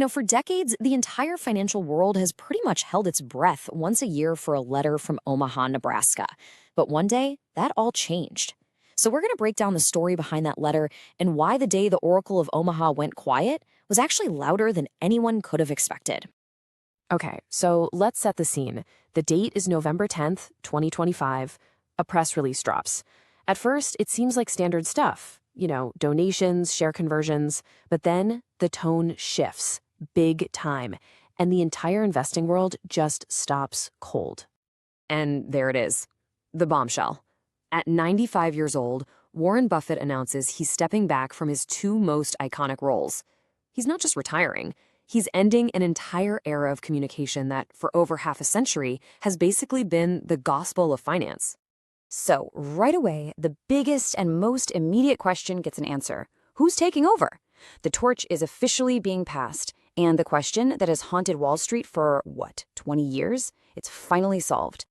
For decades, the entire financial world has pretty much held its breath once a year for a letter from Omaha, Nebraska. But one day, that all changed. So we're going to break down the story behind that letter and why the day the Oracle of Omaha went quiet was actually louder than anyone could have expected. Okay, so let's set the scene. The date is November 10th, 2025. A press release drops. At first, it seems like standard stuff, donations, share conversions, but then the tone shifts, big time, and the entire investing world just stops cold. And there it is, the bombshell. At 95 years old, Warren Buffett announces he's stepping back from his two most iconic roles. He's not just retiring, he's ending an entire era of communication that, for over half a century, has basically been the gospel of finance. So, right away, the biggest and most immediate question gets an answer. Who's taking over? The torch is officially being passed, and the question that has haunted Wall Street for, 20 years? It's finally solved.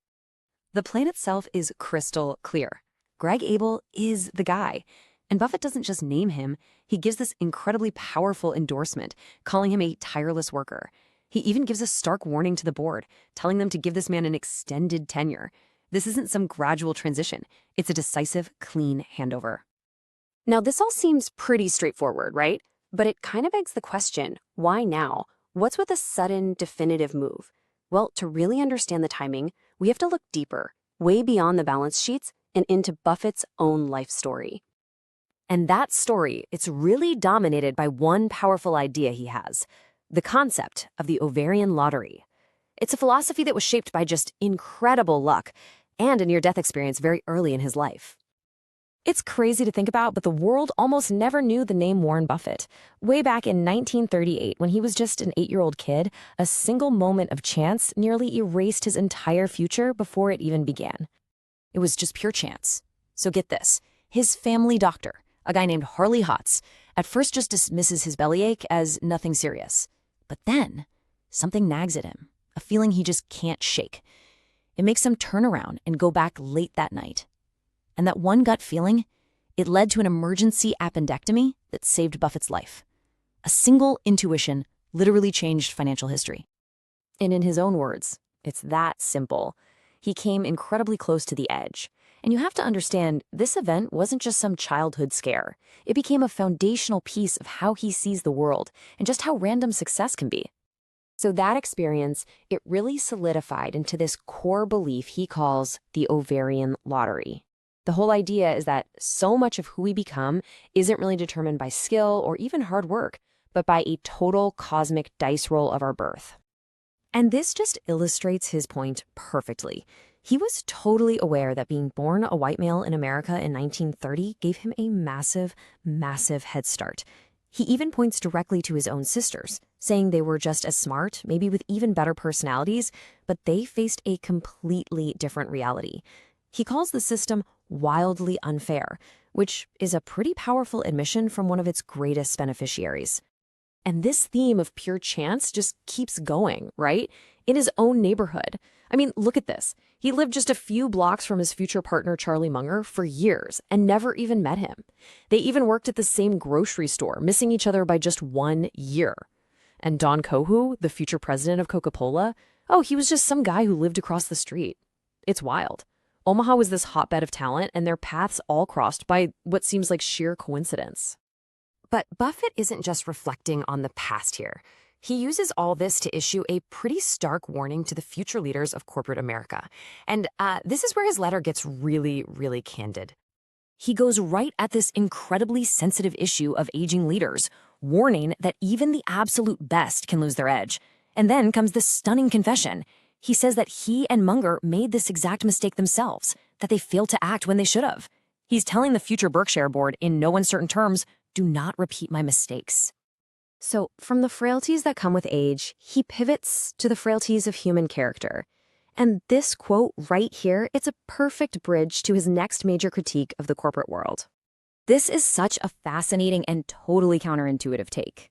The plan itself is crystal clear. Greg Abel is the guy. And Buffett doesn't just name him, he gives this incredibly powerful endorsement, calling him a tireless worker. He even gives a stark warning to the board, telling them to give this man an extended tenure. This isn't some gradual transition. It's a decisive, clean handover. Now, this all seems pretty straightforward, right? But it kind of begs the question, why now? What's with a sudden, definitive move? Well, to really understand the timing, we have to look deeper, way beyond the balance sheets and into Buffett's own life story. And that story, it's really dominated by one powerful idea he has, the concept of the ovarian lottery. It's a philosophy that was shaped by just incredible luck and a near-death experience very early in his life. It's crazy to think about, but the world almost never knew the name Warren Buffett. Way back in 1938, when he was just an 8-year-old kid, a single moment of chance nearly erased his entire future before it even began. It was just pure chance. So get this, his family doctor, a guy named Harley Hotz, at first just dismisses his bellyache as nothing serious. But then, something nags at him, a feeling he just can't shake. It makes him turn around and go back late that night. And that one gut feeling, it led to an emergency appendectomy that saved Buffett's life. A single intuition literally changed financial history. And in his own words, it's that simple. He came incredibly close to the edge. And you have to understand, this event wasn't just some childhood scare. It became a foundational piece of how he sees the world and just how random success can be. So that experience, it really solidified into this core belief he calls the ovarian lottery. The whole idea is that so much of who we become isn't really determined by skill or even hard work, but by a total cosmic dice roll of our birth. And this just illustrates his point perfectly. He was totally aware that being born a white male in America in 1930 gave him a massive, massive head start. He even points directly to his own sisters, saying they were just as smart, maybe with even better personalities, but they faced a completely different reality. He calls the system wildly unfair, which is a pretty powerful admission from one of its greatest beneficiaries. And this theme of pure chance just keeps going, right? In his own neighborhood. I mean, look at this. He lived just a few blocks from his future partner, Charlie Munger, for years and never even met him. They even worked at the same grocery store, missing each other by just 1 year. And Don Cohu, the future president of Coca-Cola, he was just some guy who lived across the street. It's wild. Omaha was this hotbed of talent, and their paths all crossed by what seems like sheer coincidence. But Buffett isn't just reflecting on the past here. He uses all this to issue a pretty stark warning to the future leaders of corporate America. And this is where his letter gets really, really candid. He goes right at this incredibly sensitive issue of aging leaders, warning that even the absolute best can lose their edge. And then comes this stunning confession. He says that he and Munger made this exact mistake themselves, that they failed to act when they should have. He's telling the future Berkshire board in no uncertain terms, do not repeat my mistakes. So, from the frailties that come with age, he pivots to the frailties of human character. And this quote right here, it's a perfect bridge to his next major critique of the corporate world. This is such a fascinating and totally counterintuitive take.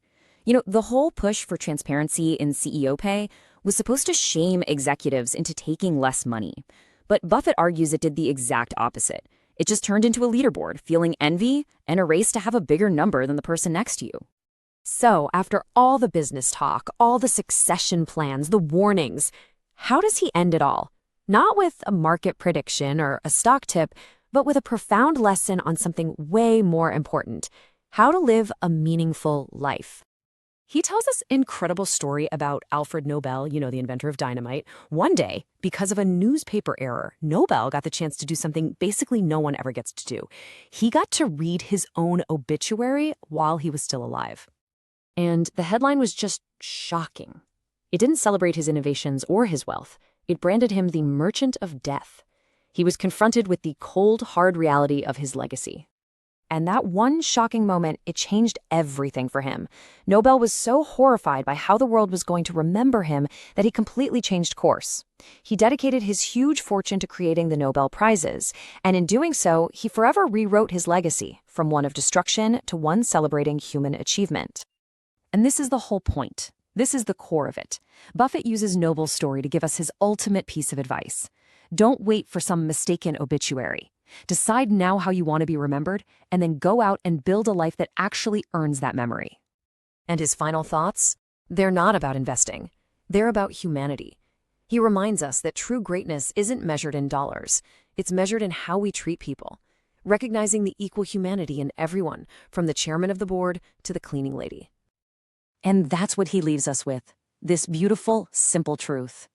The whole push for transparency in CEO pay was supposed to shame executives into taking less money. But Buffett argues it did the exact opposite. It just turned into a leaderboard, feeling envy and a race to have a bigger number than the person next to you. So, after all the business talk, all the succession plans, the warnings, how does he end it all? Not with a market prediction or a stock tip, but with a profound lesson on something way more important: how to live a meaningful life. He tells this incredible story about Alfred Nobel, the inventor of dynamite. One day, because of a newspaper error, Nobel got the chance to do something basically no one ever gets to do. He got to read his own obituary while he was still alive. And the headline was just shocking. It didn't celebrate his innovations or his wealth. It branded him the merchant of death. He was confronted with the cold, hard reality of his legacy. And that one shocking moment, it changed everything for him. Nobel was so horrified by how the world was going to remember him that he completely changed course. He dedicated his huge fortune to creating the Nobel Prizes, and in doing so, he forever rewrote his legacy from one of destruction to one celebrating human achievement. And this is the whole point. This is the core of it. Buffett uses Nobel's story to give us his ultimate piece of advice. Don't wait for some mistaken obituary. Decide now how you want to be remembered, and then go out and build a life that actually earns that memory. And his final thoughts? They're not about investing. They're about humanity. He reminds us that true greatness isn't measured in dollars. It's measured in how we treat people, recognizing the equal humanity in everyone, from the chairman of the board to the cleaning lady. And that's what he leaves us with, this beautiful, simple truth.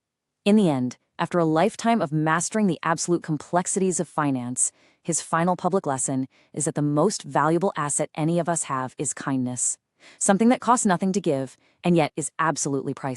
In the end, after a lifetime of mastering the absolute complexities of finance, his final public lesson is that the most valuable asset any of us have is kindness, something that costs nothing to give and yet is absolutely priceless.